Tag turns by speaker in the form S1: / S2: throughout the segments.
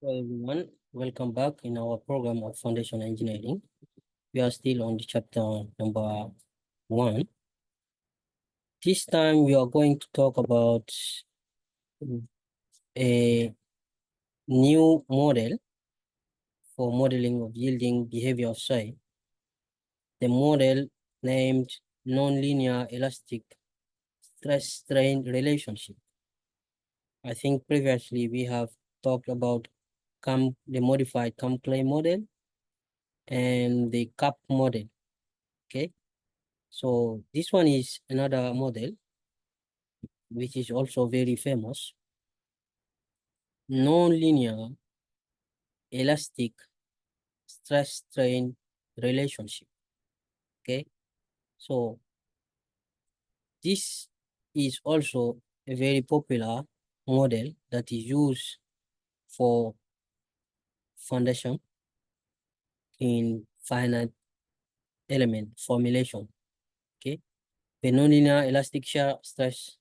S1: Hello everyone, welcome back in our program of Foundation Engineering. We are still on the chapter number 1. This time we are going to talk about a new model for modeling of yielding behavior of soil. The model named Nonlinear Elastic Stress-Strain Relationship. I think previously we have talked about the modified CAM-CLAY model and the CAP model. Okay, so this one is another model which is also very famous. Nonlinear elastic stress-strain relationship. Okay, so this is also a very popular model that is used for foundation in finite element formulation. Okay, the nonlinear elastic shear stress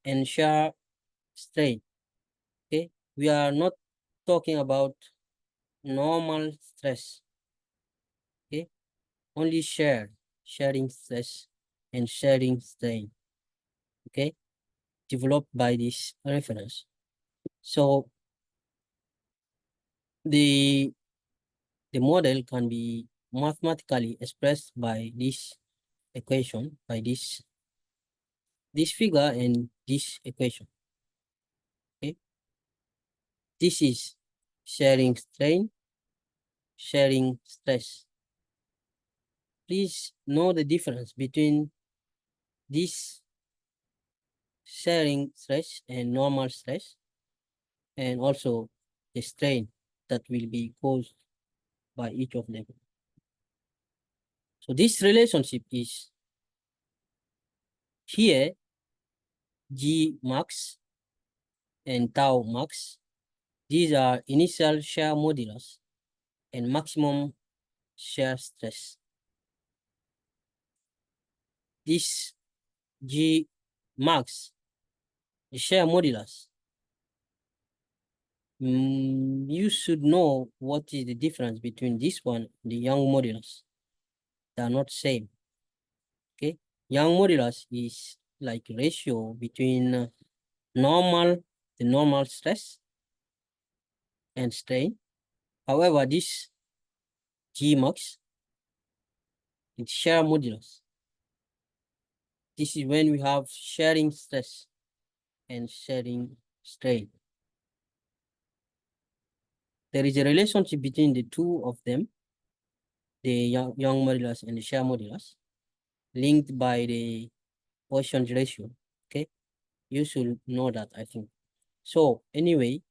S1: and shear strain. Okay, we are not talking about normal stress. Okay, only sharing stress and sharing strain. Okay, developed by this reference. So the model can be mathematically expressed by this equation, by this figure and this equation. Okay, this is sharing strain, sharing stress. Please know the difference between this sharing stress and normal stress, and also the strain that will be caused by each of them. So this relationship is here G max and tau max. These are initial shear modulus and maximum shear stress. This G max, the shear modulus, you should know what is the difference between this one and the Young modulus. They are not same. Okay, Young modulus is like ratio between the normal stress and strain. However, this G max, it's shear modulus. This is when we have sharing stress and sharing strain. There is a relationship between the two of them, the Young modulus and the shear modulus, linked by the Poisson's ratio. Okay, you should know that, I think. So anyway,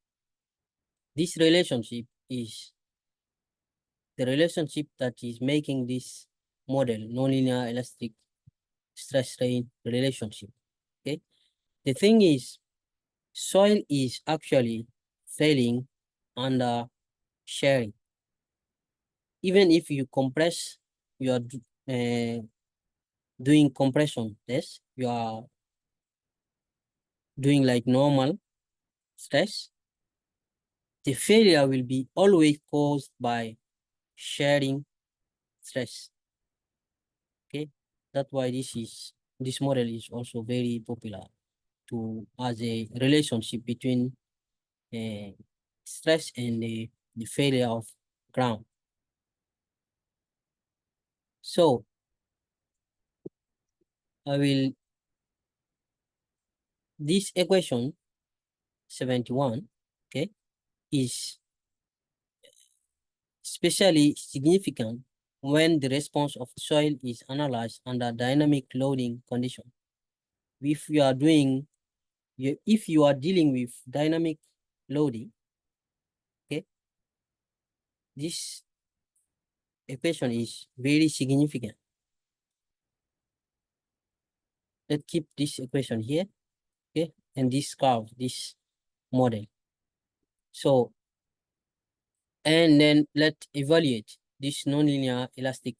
S1: this relationship is the relationship that is making this model nonlinear elastic stress-strain relationship. Okay, the thing is, soil is actually failing under sharing. Even if you compress, you are doing compression test, you are doing like normal stress, the failure will be always caused by sharing stress. Okay, that's why this model is also very popular as a relationship between stress and the failure of ground. So this equation 71, okay, is especially significant when the response of soil is analyzed under dynamic loading condition. If you are dealing with dynamic loading, okay, this equation is very significant. Let's keep this equation here, okay, and this curve, this model. So, and then let's evaluate this nonlinear elastic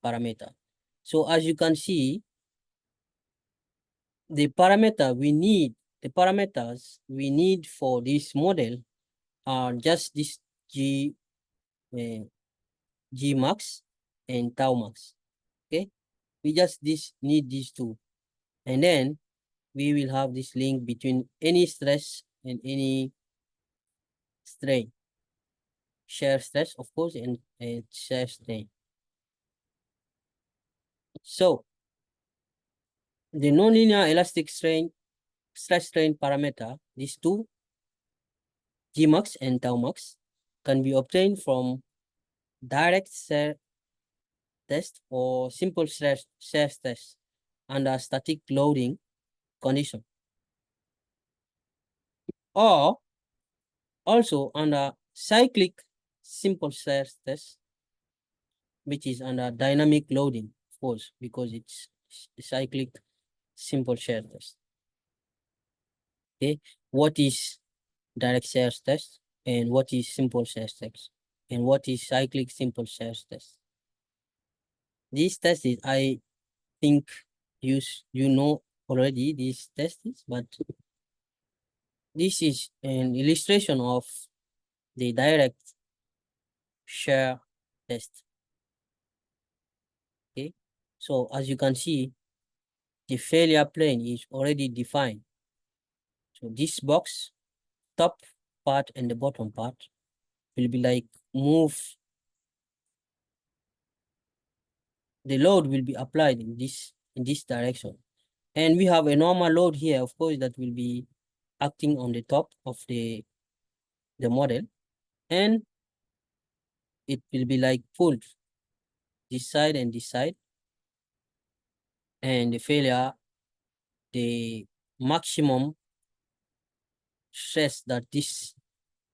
S1: parameter. So as you can see, the parameters we need for this model are just this G max and tau max. Okay, we just need these two, and then we will have this link between any stress and any strain, shear stress, of course, and shear strain. So the nonlinear elastic stress strain parameter, these two, Gmax and tau max, can be obtained from direct shear test or simple shear test under static loading condition, or also under cyclic simple shear test, which is under dynamic loading, of course, because it's cyclic simple shear test. Okay, what is direct shear test and what is simple shear test and what is cyclic simple shear test? These tests, I think you know already these tests, but this is an illustration of the direct shear test. Okay, so as you can see, the failure plane is already defined. So this box, top part and the bottom part, will be like move. The load will be applied in this direction, and we have a normal load here, of course, that will be acting on the top of the model, and it will be like pulled this side and this side, and the failure, the maximum stress that this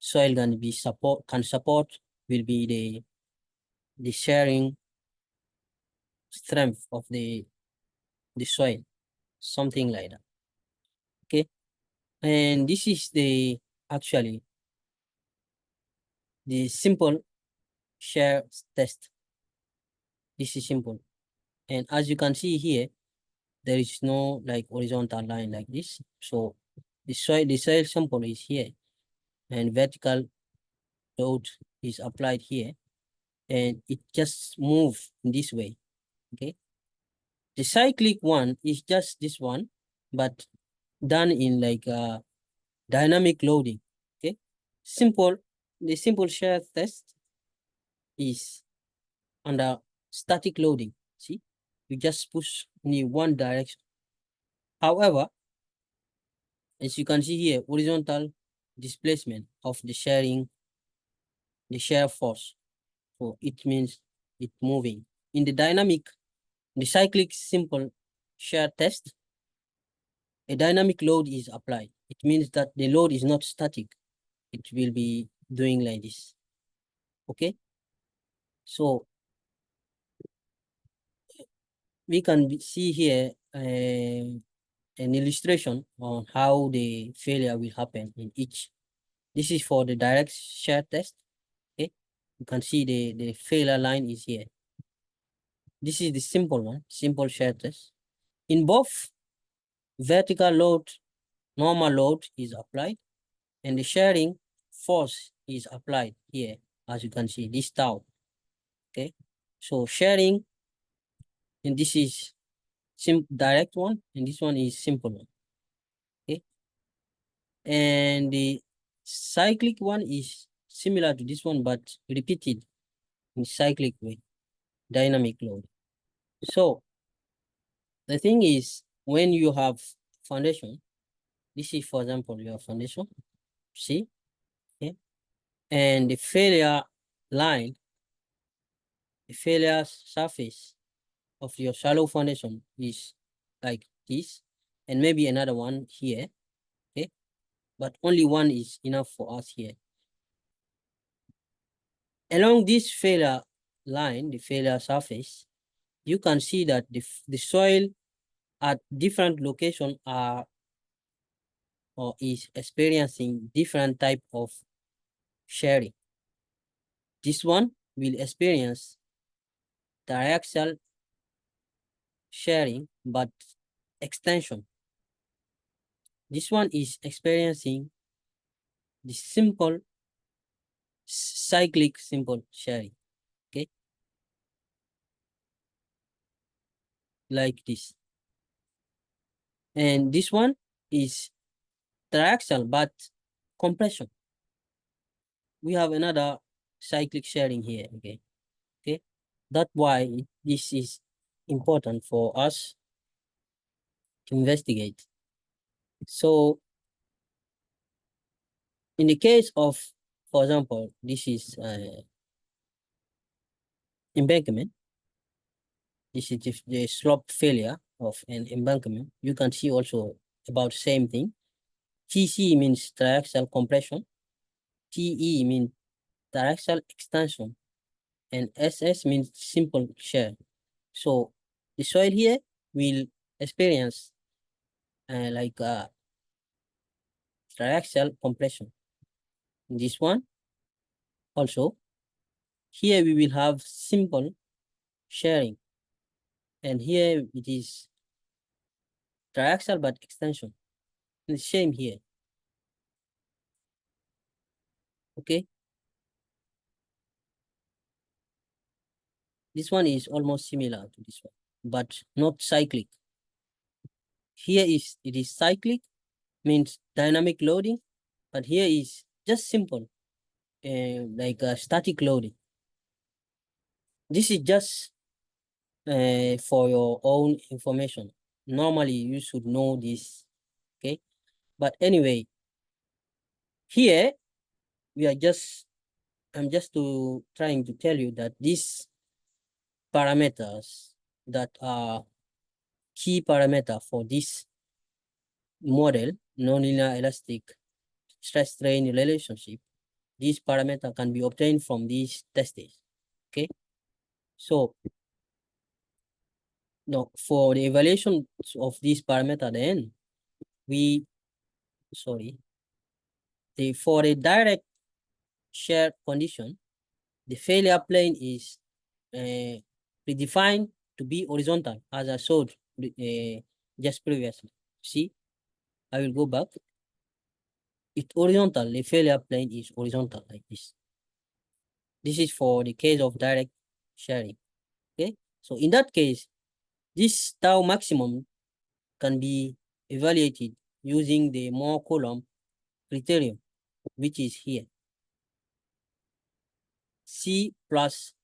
S1: soil can support will be the sharing strength of the soil, something like that. Okay, and this is actually the simple shear test. This is simple, and as you can see here, there is no like horizontal line like this. So the soil sample is here, and vertical load is applied here, and it just moves in this way. Okay, the cyclic one is just this one, but done in like dynamic loading. Okay, the simple shear test is under static loading. See, you just push in one direction. However, as you can see here, horizontal displacement of the shear force. So it means it moving. In the cyclic simple shear test, a dynamic load is applied. It means that the load is not static. It will be doing like this. Okay. So we can see here an illustration on how the failure will happen in each. This is for the direct shear test. Okay. You can see the failure line is here. This is the simple one, simple shear test. In both, vertical load, normal load is applied, and the shearing force is applied here, as you can see, this tau. Okay, so shearing, and this is direct one, and this one is simple one. Okay, and the cyclic one is similar to this one, but repeated in cyclic way, dynamic load. So the thing is, when you have foundation, this is, for example, your foundation, see, okay, and the failure line, the failure surface of your shallow foundation is like this, and maybe another one here, okay, but only one is enough for us here. Along this failure line, the failure surface, you can see that the soil at different location are or is experiencing different type of shearing. This one will experience triaxial shearing, but extension. This one is experiencing the simple cyclic simple sharing, okay, like this. And this one is triaxial but compression. We have another cyclic sharing here, okay. That's why this is important for us to investigate. So in the case of, for example, this is embankment. This is the slope failure of an embankment. You can see also about same thing. TC means triaxial compression. TE means triaxial extension. And SS means simple shear. So the soil here will experience like triaxial compression. This one also, here we will have simple sharing. And here it is triaxial but extension. The same here. Okay. This one is almost similar to this one, but not cyclic. Here is it is cyclic, means dynamic loading, but here is just simple, like static loading. This is just for your own information. Normally, you should know this, okay? But anyway, here we are just, I'm just trying to tell you that these parameters that are key parameter for this model, nonlinear elastic stress strain relationship, these parameter can be obtained from these tests, okay? So now for the evaluation of these parameter, then we, sorry, for a direct shear condition, the failure plane is predefined to be horizontal, as I showed just previously. See, I will go back. It's horizontal. The failure plane is horizontal like this. This is for the case of direct sharing. Okay, so in that case, this tau maximum can be evaluated using the Moore column criterion, which is here. C plus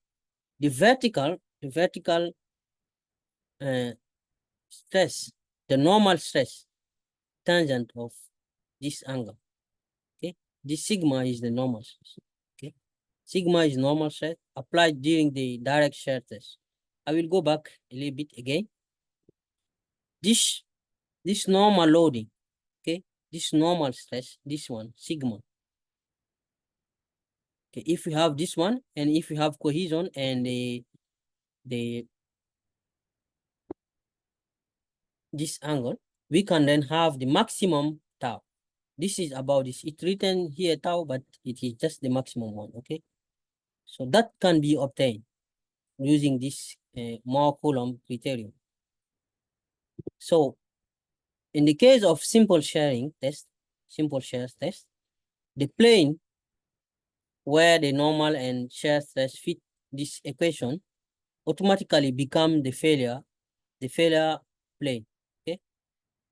S1: the vertical stress, the normal stress tangent of this angle. Okay, this sigma is the normal stress. Okay, sigma is normal stress applied during the direct shear test. I will go back a little bit again. This normal loading, okay, this normal stress, this one sigma. Okay, if we have this one and if we have cohesion and the this angle, we can then have the maximum tau. This is about this. It's written here tau, but it is just the maximum one. Okay, so that can be obtained using this Moore column criterion. So in the case of simple sharing test, simple shear test, the plane where the normal and shear stress fit this equation automatically become the failure plane. Okay,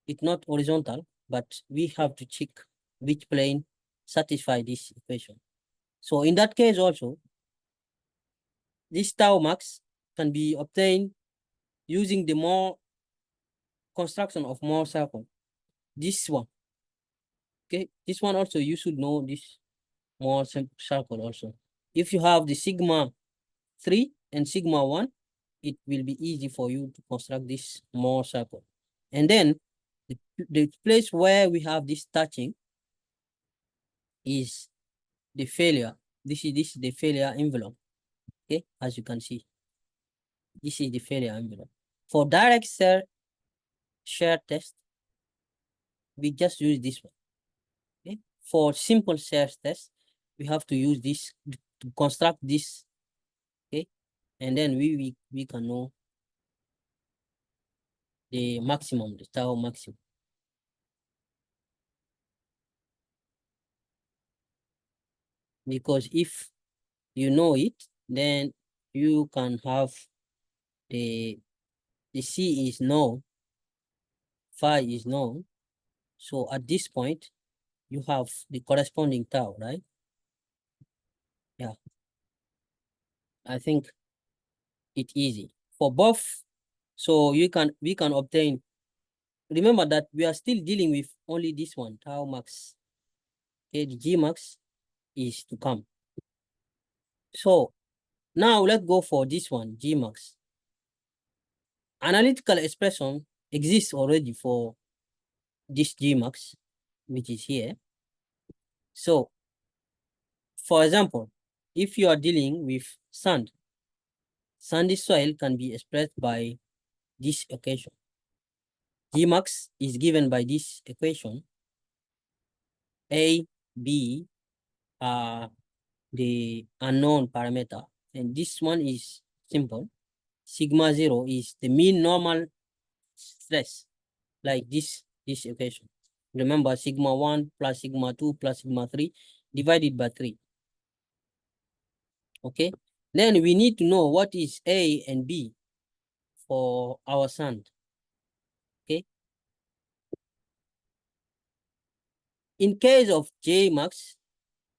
S1: it's not horizontal, but we have to check which plane satisfy this equation. So in that case also, this tau max can be obtained using the Moore construction of Moore circle. This one, okay, this one also you should know this Moore circle also. If you have the sigma 3 and sigma 1, it will be easy for you to construct this Moore circle. And then the place where we have this touching is the failure. This is the failure envelope. Okay, as you can see, this is the failure envelope. For direct shear test, we just use this one. Okay, for simple shear test, we have to use this to construct this. Okay, and then we can know the maximum, the tau maximum. because if you know it, then you can have the C is known, phi is known. So at this point, you have the corresponding tau, right? Yeah, I think it's easy for both. So we can obtain. Remember that we are still dealing with only this one, tau max. Okay, the G max is to come. So now let's go for this one, G max. Analytical expression exists already for this G max, which is here. So, for example, if you are dealing with sand, sandy soil can be expressed by this equation. G max is given by this equation. A, B are the unknown parameter, and this one is simple. Sigma 0 is the mean normal stress, like this equation. Remember, sigma 1 plus sigma 2 plus sigma 3 divided by 3. Okay, then we need to know what is A and B for our sand. Okay, in case of J max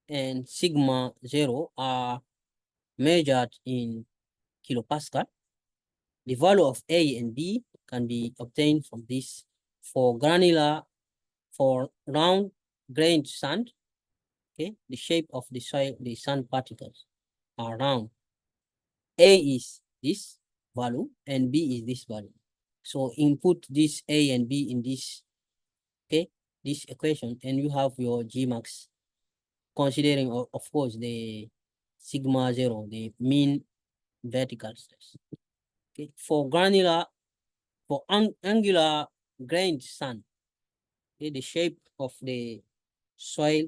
S1: and sigma 0 are measured in kilopascal, the value of A and B can be obtained from this. For granular, for round grained sand, okay, the shape of the soil, the sand particles are round. A is this value and B is this value. So input this A and B in this, okay, this equation, and you have your G max, considering of course the sigma 0, the mean vertical stress. Okay, for granular, for angular grained sand, okay, the shape of the soil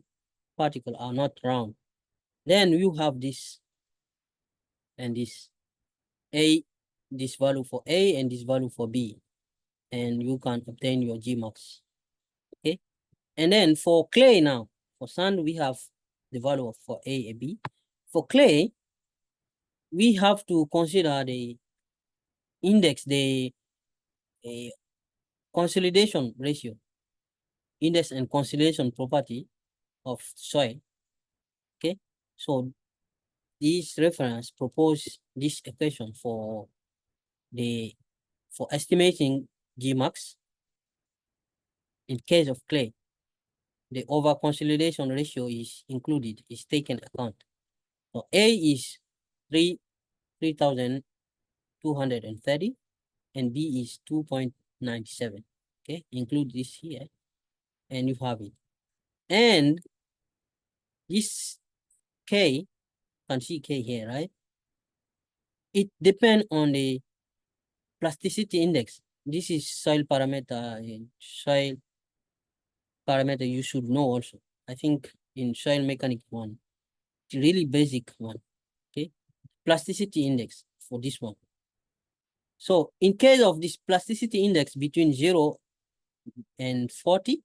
S1: particle are not round. Then you have this and this A, this value for A and this value for B, and you can obtain your G max. Okay, and then for clay now, for sand we have the value of for A and B. For clay, we have to consider the index, the consolidation ratio, index and consolidation property of soil. Okay, so this reference propose this equation for estimating G max in case of clay. The over consolidation ratio is included, is taken account. So A is 3,230 and B is 2.97. Okay, include this here and you have it. And this K, can see K here, right? It depends on the plasticity index. This is soil parameter, you should know also. I think in soil mechanics one, really basic one, okay? Plasticity index for this one. So in case of this plasticity index between 0 and 40,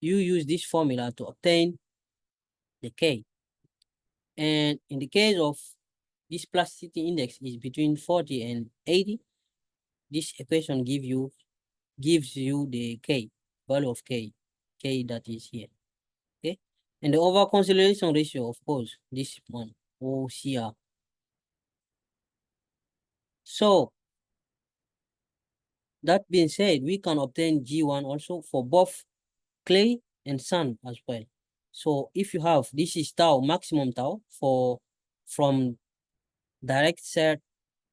S1: you use this formula to obtain the K. And in the case of this plasticity index is between 40 and 80, this equation gives you the K, value of K that is here. Okay. And the over consolidation ratio, of course, this one, OCR. So that being said, we can obtain G1 also for both clay and sand as well. So if you have, this is tau, maximum tau from direct shear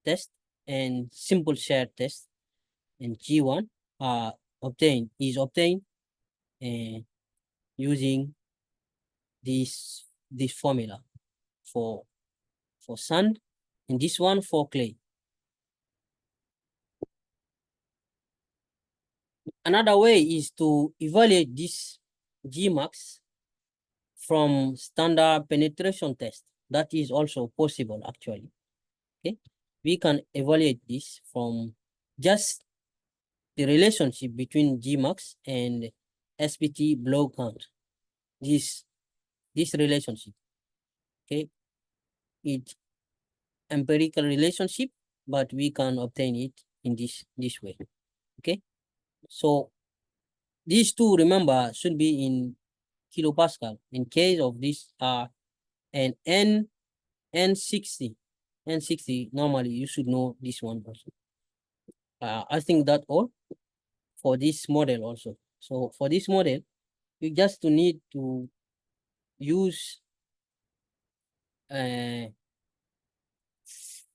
S1: test and simple shear test, and G1 is obtained using this formula for sand and this one for clay. Another way is to evaluate this G max from standard penetration test. That is also possible actually. Okay, we can evaluate this from just the relationship between G max and SPT blow count. This relationship. Okay, it's empirical relationship, but we can obtain it in this way. Okay, so these two, remember, should be in kilopascal. In case of this and N60, N60, normally you should know this one also. I think that all for this model also. So for this model, you just need to use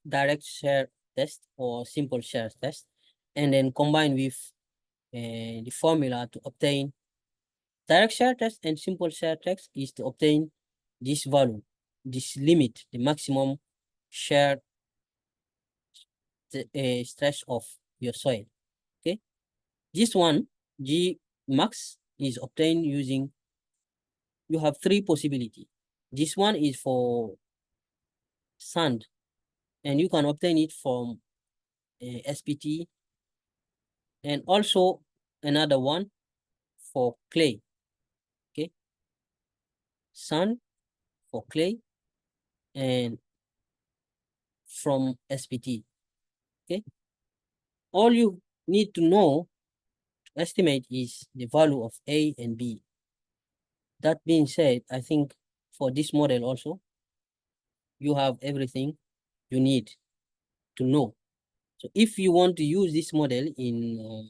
S1: direct share test or simple share test, and then combine with the formula to obtain direct share test and simple share test is to obtain this value, this limit, the maximum share stress of your soil. Okay, this one G max is obtained using, you have three possibility. This one is for sand, and you can obtain it from SPT, and also another one for clay. Okay, sand for clay and from SPT. Okay, all you need to know to estimate is the value of A and B. That being said, I think for this model also, you have everything you need to know. So if you want to use this model in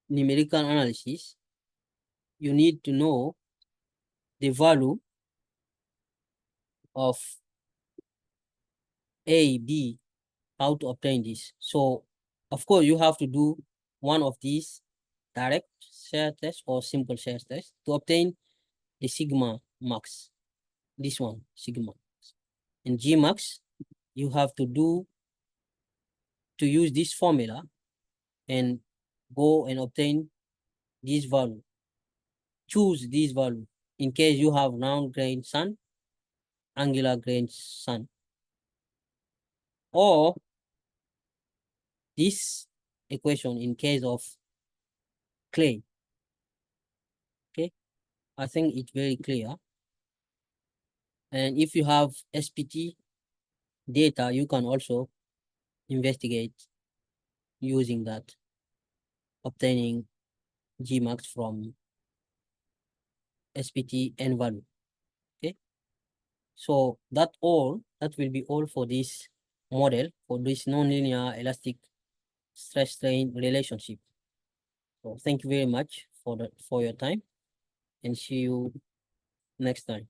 S1: numerical analysis, you need to know the value of A, B, how to obtain this. So of course, you have to do one of these direct share test or simple share test to obtain the sigma max. This one, sigma. In G max, you have to use this formula and go and obtain this value. Choose this value in case you have round grain sand, angular grain sand, or this equation in case of clay. Okay, I think it's very clear. And if you have SPT data, you can also investigate using that, obtaining Gmax from SPT and value. Okay, so that will be all for this model, for this nonlinear elastic stress strain relationship. So thank you very much for your time, and see you next time.